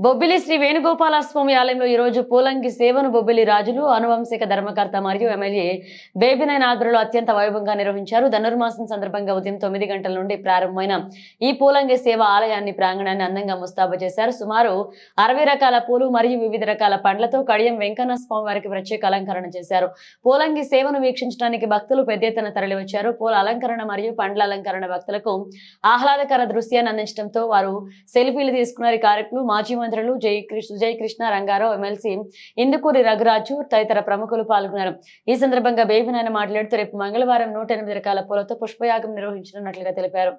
బొబ్బిలి శ్రీ వేణుగోపాల స్వామి ఆలయంలో ఈ రోజు పూలంగి సేవను బొబ్బిలి రాజులు అనువంశిక ధర్మకర్త మరియు ఎమ్మెల్యే బేబినైన ఆధ్వర్యంలో అత్యంత వైభవంగా నిర్వహించారు. ధనుర్మాసం సందర్భంగా ఉదయం 9 గంటల నుండి ప్రారంభమైన ఈ పూలంగి సేవ ఆలయాన్ని ప్రాంగణాన్ని అందంగా ముస్తాబు చేశారు. సుమారు 60 రకాల పూలు మరియు వివిధ రకాల పండ్లతో కడియం వెంకన్న స్వామి వారికి ప్రత్యేక అలంకరణ చేశారు. పూలంగి సేవను వీక్షించడానికి భక్తులు పెద్ద ఎత్తున తరలివచ్చారు. పూల అలంకరణ మరియు పండ్ల అలంకరణ భక్తులకు ఆహ్లాదకర దృశ్యాన్ని అందించడంతో వారు సెల్ఫీలు తీసుకున్నారు. ఈ కార్యక్రమంలో మాజీ మంత్రులు జయకృష్ణ రంగారావు, ఎమ్మెల్సీ ఇందుకూరి రఘురాజు తదితర ప్రముఖులు పాల్గొన్నారు. ఈ సందర్భంగా బేబినాయన మాట్లాడుతూ రేపు మంగళవారం 108 రకాల పూలతో పుష్పయాగం నిర్వహించనున్నట్లుగా తెలిపారు.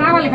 రావాలి